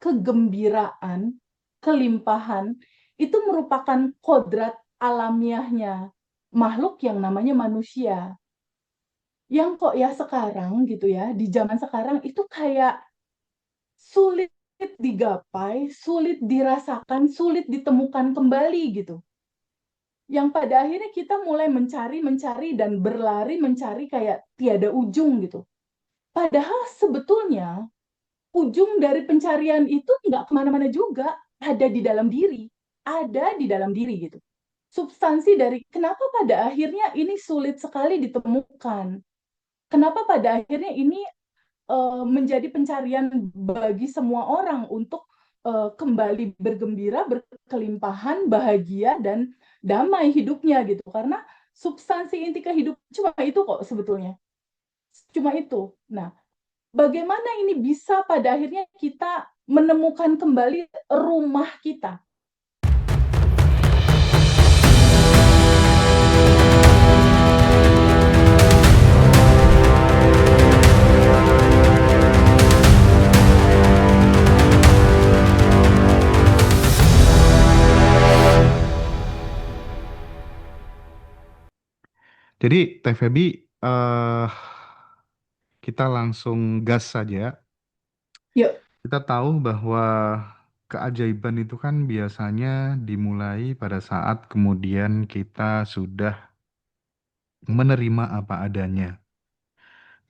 kegembiraan, kelimpahan, itu merupakan kodrat alamiahnya makhluk yang namanya manusia. Yang kok ya sekarang gitu ya, di zaman sekarang itu kayak sulit digapai, sulit dirasakan, sulit ditemukan kembali gitu. Yang pada akhirnya kita mulai mencari dan berlari mencari kayak tiada ujung gitu. Padahal sebetulnya ujung dari pencarian itu nggak kemana-mana juga, ada di dalam diri, ada di dalam diri gitu. Substansi dari kenapa pada akhirnya ini sulit sekali ditemukan. Kenapa pada akhirnya ini menjadi pencarian bagi semua orang untuk kembali bergembira, berkelimpahan, bahagia, dan damai hidupnya gitu. Karena substansi inti kehidupan cuma itu kok sebetulnya. Cuma itu. Nah, bagaimana ini bisa pada akhirnya kita menemukan kembali rumah kita? Jadi Teh Febi, kita langsung gas saja. Yuk. Kita tahu bahwa keajaiban itu kan biasanya dimulai pada saat kemudian kita sudah menerima apa adanya.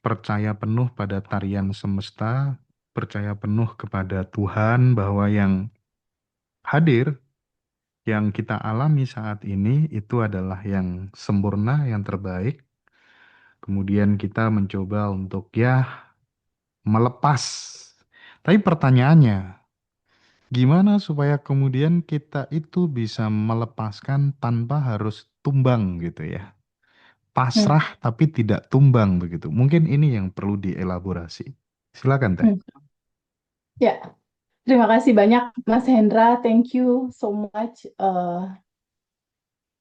Percaya penuh pada tarian semesta, percaya penuh kepada Tuhan bahwa yang hadir, yang kita alami saat ini itu adalah yang sempurna, yang terbaik. Kemudian kita mencoba untuk ya melepas. Tapi pertanyaannya, gimana supaya kemudian kita itu bisa melepaskan tanpa harus tumbang gitu ya? Hmm. Pasrah tapi tidak tumbang begitu. Mungkin ini yang perlu dielaborasi. Silakan Teh. Hmm. Ya, terima kasih banyak Mas Hendra. Thank you so much.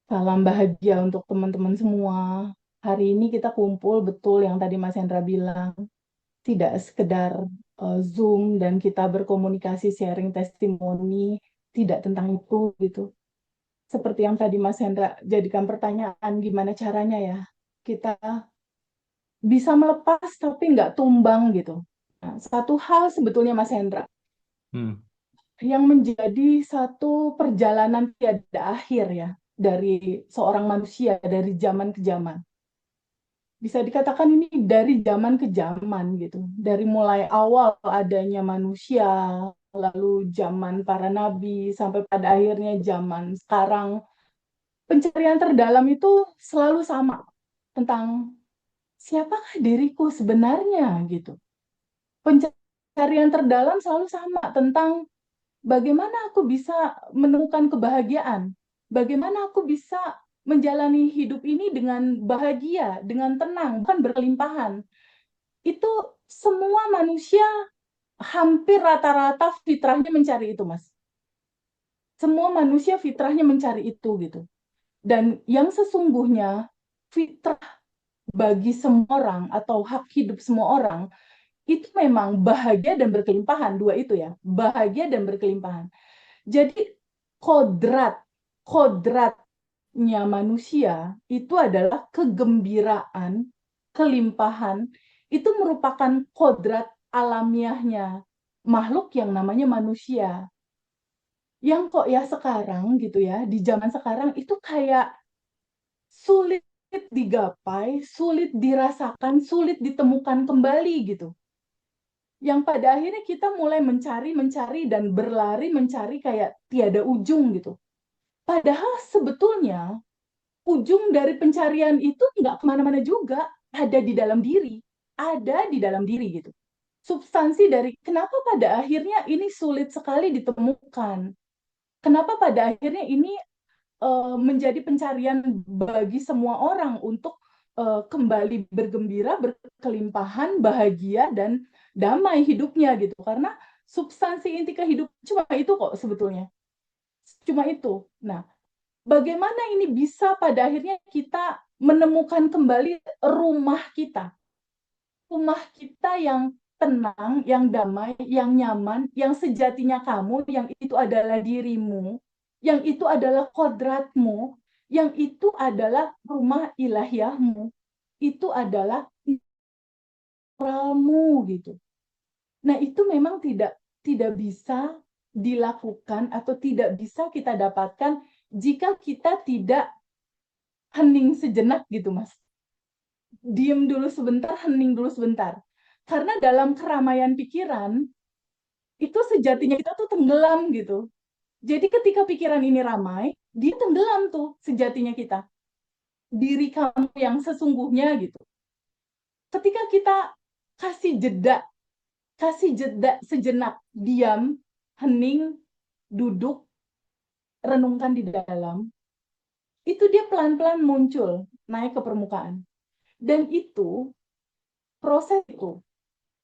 Salam bahagia untuk teman-teman semua. Hari ini kita kumpul betul yang tadi Mas Hendra bilang. Tidak sekedar Zoom dan kita berkomunikasi sharing testimoni, tidak tentang itu gitu. Seperti yang tadi Mas Hendra jadikan pertanyaan, gimana caranya ya kita bisa melepas tapi nggak tumbang gitu. Nah, satu hal sebetulnya Mas Hendra, Hmm. yang menjadi satu perjalanan tiada akhir ya dari seorang manusia dari zaman ke zaman. Bisa dikatakan ini dari zaman ke zaman gitu. Dari mulai awal adanya manusia, lalu zaman para nabi, sampai pada akhirnya zaman sekarang. Pencarian terdalam itu selalu sama tentang siapakah diriku sebenarnya gitu. Pencarian terdalam selalu sama tentang bagaimana aku bisa menemukan kebahagiaan, bagaimana aku bisa menjalani hidup ini dengan bahagia, dengan tenang, bukan berkelimpahan. Itu semua manusia hampir rata-rata fitrahnya mencari itu, Mas. Semua manusia fitrahnya mencari itu gitu. Dan yang sesungguhnya fitrah bagi semua orang atau hak hidup semua orang itu memang bahagia dan berkelimpahan, dua itu ya, bahagia dan berkelimpahan. Jadi kodrat kodratnya manusia itu adalah kegembiraan, kelimpahan, itu merupakan kodrat alamiahnya makhluk yang namanya manusia. Yang kok ya sekarang gitu ya, di zaman sekarang itu kayak sulit digapai, sulit dirasakan, sulit ditemukan kembali gitu. Yang pada akhirnya kita mulai mencari dan berlari mencari kayak tiada ujung gitu. Padahal sebetulnya ujung dari pencarian itu nggak kemana-mana juga, ada di dalam diri, ada di dalam diri gitu. Substansi dari kenapa pada akhirnya ini sulit sekali ditemukan, kenapa pada akhirnya ini menjadi pencarian bagi semua orang untuk kembali bergembira, berkelimpahan, bahagia, dan damai hidupnya gitu. Karena substansi inti kehidupan cuma itu kok sebetulnya. Cuma itu. Nah, bagaimana ini bisa pada akhirnya kita menemukan kembali rumah kita yang tenang, yang damai, yang nyaman, yang sejatinya kamu, yang itu adalah dirimu, yang itu adalah kodratmu, yang itu adalah rumah ilahiyahmu, itu adalah moralmu gitu. Nah, itu memang tidak tidak bisa dilakukan atau tidak bisa kita dapatkan jika kita tidak hening sejenak gitu, Mas. Diem dulu sebentar, hening dulu sebentar. Karena dalam keramaian pikiran, itu sejatinya kita tuh tenggelam gitu. Jadi ketika pikiran ini ramai, dia tenggelam tuh sejatinya kita. Diri kamu yang sesungguhnya gitu. Ketika kita kasih jeda sejenak, diam, hening, duduk, renungkan di dalam, itu dia pelan-pelan muncul, naik ke permukaan. Dan itu, proses itu,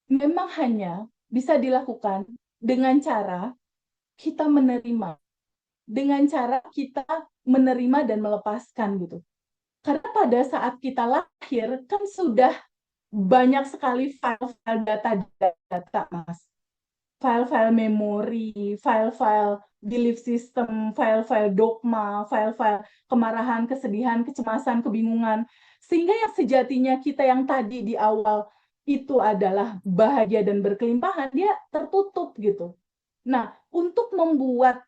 memang hanya bisa dilakukan dengan cara kita menerima, dengan cara kita menerima dan melepaskan gitu. Karena pada saat kita lahir kan sudah banyak sekali file-file data, Mas. File-file memori, file-file belief system, file-file dogma, file-file kemarahan, kesedihan, kecemasan, kebingungan. Sehingga yang sejatinya kita yang tadi di awal itu adalah bahagia dan berkelimpahan, dia tertutup gitu. Nah, untuk membuat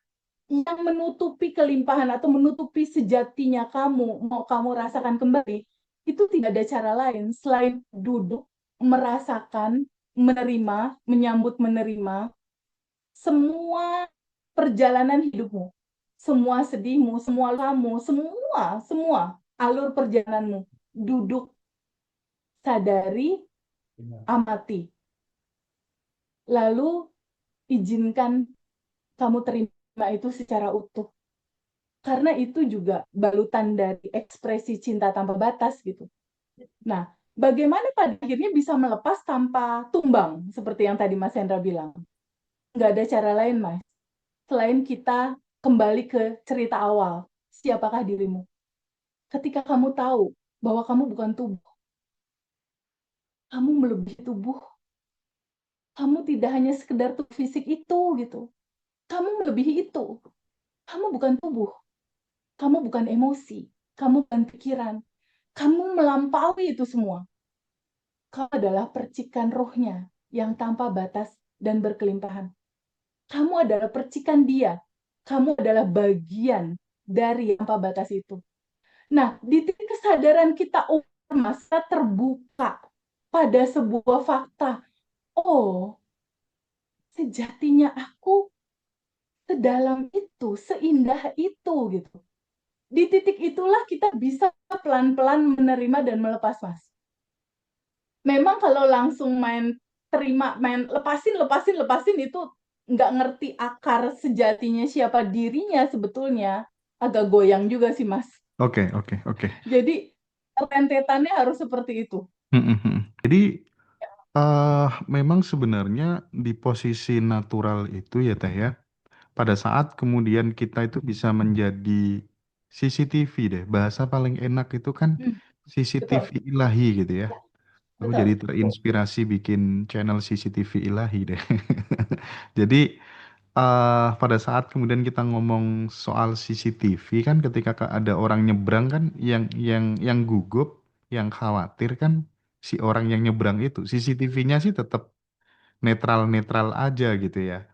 yang menutupi kelimpahan atau menutupi sejatinya kamu, mau kamu rasakan kembali, itu tidak ada cara lain selain duduk, merasakan, menerima, menyambut menerima semua perjalanan hidupmu, semua sedihmu, semua kamu, semua alur perjalananmu. Duduk, sadari, amati. Lalu izinkan kamu terima itu secara utuh. Karena itu juga balutan dari ekspresi cinta tanpa batas gitu. Nah, bagaimana pada akhirnya bisa melepas tanpa tumbang, seperti yang tadi Mas Hendra bilang? Nggak ada cara lain, Mas. Selain kita kembali ke cerita awal, siapakah dirimu? Ketika kamu tahu bahwa kamu bukan tubuh, kamu melebihi tubuh, kamu tidak hanya sekedar tubuh fisik itu gitu. Kamu melebihi itu. Kamu bukan tubuh, kamu bukan emosi, kamu bukan pikiran, kamu melampaui itu semua. Kau adalah percikan rohnya yang tanpa batas dan berkelimpahan. Kamu adalah percikan dia. Kamu adalah bagian dari yang tanpa batas itu. Nah, di titik kesadaran kita, oh, masa terbuka pada sebuah fakta. Oh, sejatinya aku sedalam itu, seindah itu, gitu. Di titik itulah kita bisa pelan-pelan menerima dan melepas, Mas. Memang kalau langsung main terima, main lepasin itu nggak ngerti akar sejatinya siapa dirinya sebetulnya, agak goyang juga sih, Mas. Oke, oke, oke. Jadi rentetannya harus seperti itu. Jadi memang sebenarnya di posisi natural itu ya Teh ya, pada saat kemudian kita itu bisa menjadi CCTV deh, bahasa paling enak itu kan Hmm, CCTV betul, ilahi gitu ya. Aku jadi betul. terinspirasi bikin channel CCTV ilahi deh. Jadi pada saat kemudian kita ngomong soal CCTV kan ketika ada orang nyebrang kan yang gugup, yang khawatir kan si orang yang nyebrang itu. CCTV-nya sih tetap netral-netral aja gitu ya.